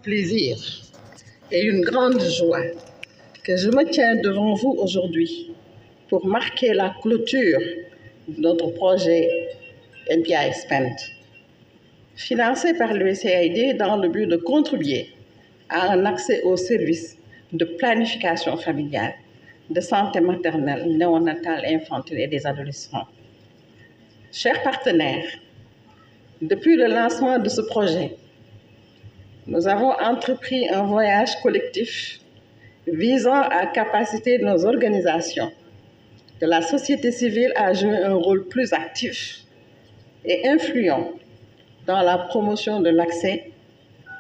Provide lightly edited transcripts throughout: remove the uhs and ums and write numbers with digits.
plaisir et une grande joie que je me tiens devant vous aujourd'hui pour marquer la clôture de notre projet NPI Expand, financé par l'USAID dans le but de contribuer à un accès aux services de planification familiale, de santé maternelle, néonatale, infantile et des adolescents. Chers partenaires, depuis le lancement de ce projet, nous avons entrepris un voyage collectif visant à capaciter nos organisations de la société civile à jouer un rôle plus actif et influent dans la promotion de l'accès,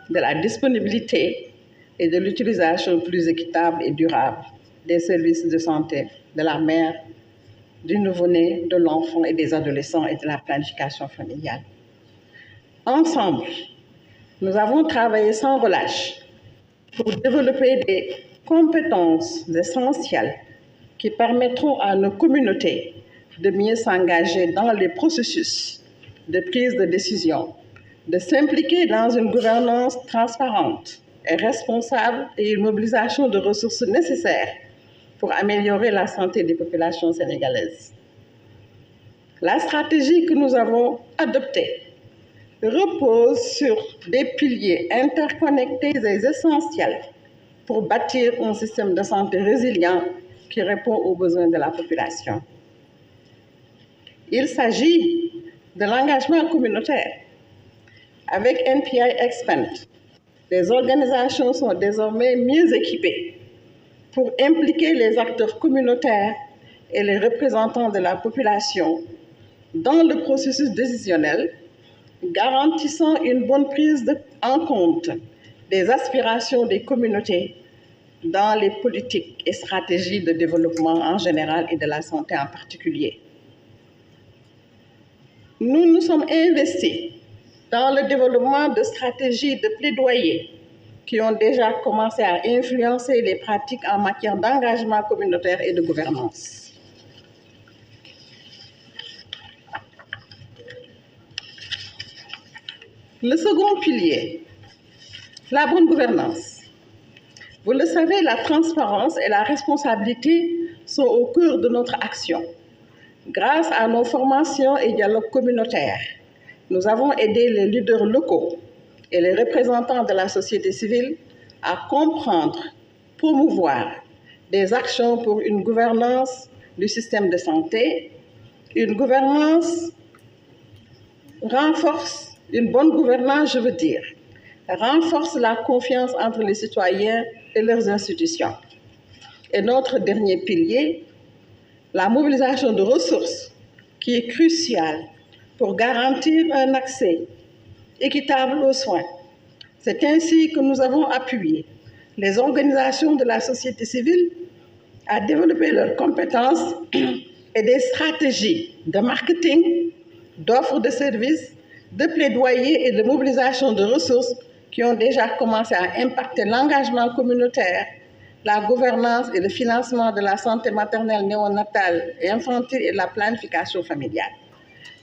de la disponibilité et de l'utilisation plus équitable et durable des services de santé de la mère, du nouveau-né, de l'enfant et des adolescents et de la planification familiale. Ensemble, nous avons travaillé sans relâche pour développer des compétences essentielles qui permettront à nos communautés de mieux s'engager dans les processus de prise de décision, de s'impliquer dans une gouvernance transparente et responsable et une mobilisation de ressources nécessaires pour améliorer la santé des populations sénégalaises. La stratégie que nous avons adoptée repose sur des piliers interconnectés et essentiels pour bâtir un système de santé résilient qui répond aux besoins de la population. Il s'agit de l'engagement communautaire. Avec NPI Expand, les organisations sont désormais mieux équipées pour impliquer les acteurs communautaires et les représentants de la population dans le processus décisionnel, garantissant une bonne prise en compte des aspirations des communautés dans les politiques et stratégies de développement en général et de la santé en particulier. Nous nous sommes investis dans le développement de stratégies de plaidoyer qui ont déjà commencé à influencer les pratiques en matière d'engagement communautaire et de gouvernance. Le second pilier, la bonne gouvernance. Vous le savez, la transparence et la responsabilité sont au cœur de notre action. Grâce à nos formations et dialogues communautaires, nous avons aidé les leaders locaux et les représentants de la société civile à comprendre, promouvoir des actions pour une gouvernance du système de santé. Une gouvernance renforce, une bonne gouvernance, renforce la confiance entre les citoyens et leurs institutions. Et notre dernier pilier, la mobilisation de ressources, qui est cruciale pour garantir un accès équitable aux soins. C'est ainsi que nous avons appuyé les organisations de la société civile à développer leurs compétences et des stratégies de marketing, d'offres de services, de plaidoyer et de mobilisation de ressources qui ont déjà commencé à impacter l'engagement communautaire, la gouvernance et le financement de la santé maternelle, néonatale et infantile et de la planification familiale.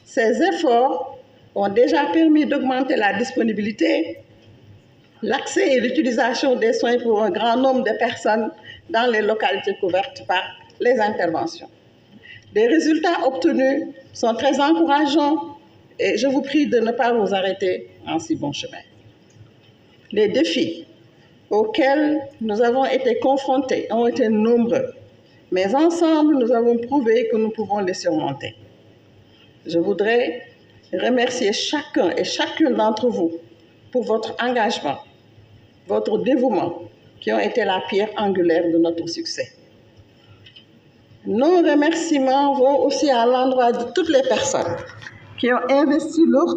Ces efforts ont déjà permis d'augmenter la disponibilité, l'accès et l'utilisation des soins pour un grand nombre de personnes dans les localités couvertes par les interventions. Les résultats obtenus sont très encourageants et je vous prie de ne pas vous arrêter en si bon chemin. Les défis auxquels nous avons été confrontés ont été nombreux, mais ensemble, nous avons prouvé que nous pouvons les surmonter. Je voudrais remercier chacun et chacune d'entre vous pour votre engagement, votre dévouement, qui ont été la pierre angulaire de notre succès. Nos remerciements vont aussi à l'endroit de toutes les personnes qui ont investi leur